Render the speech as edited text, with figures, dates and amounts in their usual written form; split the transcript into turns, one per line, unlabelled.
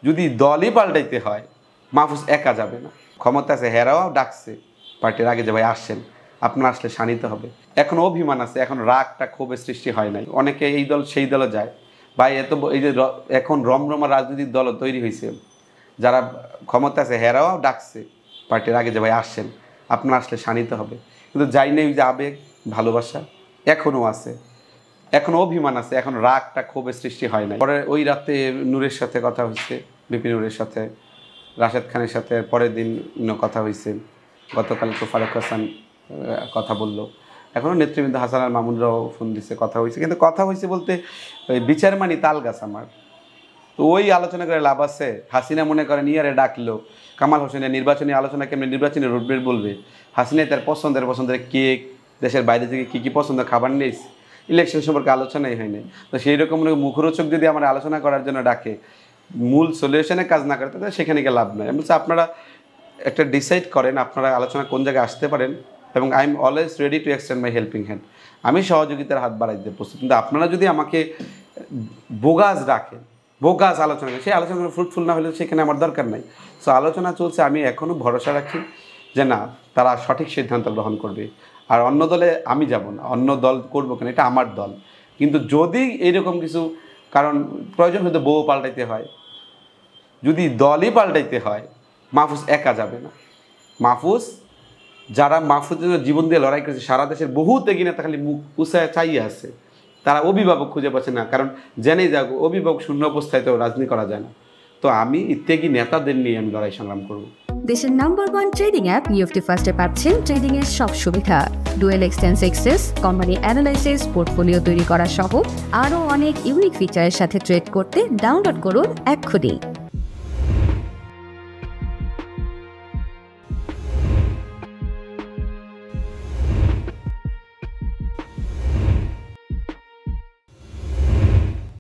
যদি দলই পাল্টাইতে হয় মাহফুজ একা যাবে না, ক্ষমতা আছে, হেরাও ডাকছে পার্টির আগে যে ভাই আসছেন, আপনার আসলে শানিতে হবে। এখন অভিমান আছে, এখন রাগটা ক্ষোভের সৃষ্টি হয় নাই, অনেকে এই দল সেই দলে যায় ভাই। এই যে এখন রমরমা রাজনৈতিক দল তৈরি হয়েছে, যারা ক্ষমতা আছে হেরাও ডাকছে পার্টির আগে যে ভাই আসছেন, আপনার আসলে শানিতে হবে, কিন্তু যাই নেই যে আবেগ ভালোবাসা এখনও আছে, এখন অভিমান আছে, এখন রাগটা ক্ষোভের সৃষ্টি হয় নাই। পরে ওই রাতে নূরের সাথে কথা হয়েছে, বিপি নূরের সাথে, রাশেদ খানের সাথে পরের দিন কথা হয়েছে, গতকাল তো ফারুক হাসান কথা বললো, এখনও নেতৃবৃন্দ হাসান আর মামুনরাও ফোন দিচ্ছে, কথা হয়েছে। কিন্তু কথা হয়েছে বলতে ওই বিচার মানি তাল গাছ আমার, তো ওই আলোচনা করে লাভ আছে? হাসিনা মনে করেন ইয়ারে ডাকলো কামাল হোসেনের নির্বাচনী আলোচনা কেমনি নির্বাচনী রুটবেট বলবে, হাসিনা তার পছন্দের কেক, দেশের বাইরে থেকে কী কী পছন্দের খাবার নিয়েছে, ইলেকশন সম্পর্কে আলোচনাই হয়নি। তো সেই রকম মুখরোচক যদি আমার আলোচনা করার জন্য ডাকে, মূল সলিউশনে কাজ না করে, তাহলে সেখানে গিয়ে লাভ নয়। আমি বলছি আপনারা একটা ডিসাইড করেন আপনারা আলোচনা কোন জায়গায় আসতে পারেন, এবং I am always ready to extend my helping hand, আমি সহযোগিতার হাত বাড়াই দিতে প্রস্তুত। কিন্তু আপনারা যদি আমাকে বোগাস ডাকেন, বোগাস আলোচনা করেন, সেই আলোচনা ফ্রুটফুল না হলে সেখানে আমার দরকার নাই। সো আলোচনা চলছে, আমি এখনও ভরসা রাখি যে না, তারা সঠিক সিদ্ধান্ত গ্রহণ করবে। আর অন্য দলে আমি যাব না, অন্য দল করবো কেন, এটা আমার দল। কিন্তু যদি এইরকম কিছু কারণ প্রয়োজন হয়তো বউ পাল্টাইতে হয়, যদি দলই পাল্টাইতে হয় মাহফুজ একা যাবে না। মাহফুজ, যারা মাহফুজের জন্য জীবন দিয়ে লড়াই করেছে, সারা দেশের বহু ত্যাগী নেতা খালি মুখ উঁচায় চাইয়ে আছে, তারা অভিভাবক খুঁজে পাচ্ছে না, কারণ জেনেই যাক অভিভাবক শূন্য অবস্থায় তো রাজনীতি করা যায় না। তো আমি ত্যাগী নেতাদের নিয়ে আমি লড়াই সংগ্রাম করব।
দেশের নাম্বার 1 ট্রেডিং অ্যাপ ইউএফটি ফার্স্টে পাচ্ছেন ট্রেডিং এর সব সুবিধা, dual exchange access, company analysis, portfolio তৈরি করা সহ আরও অনেক ইউনিক ফিচারের সাথে ট্রেড করতে ডাউনলোড করুন এক্ষুনি।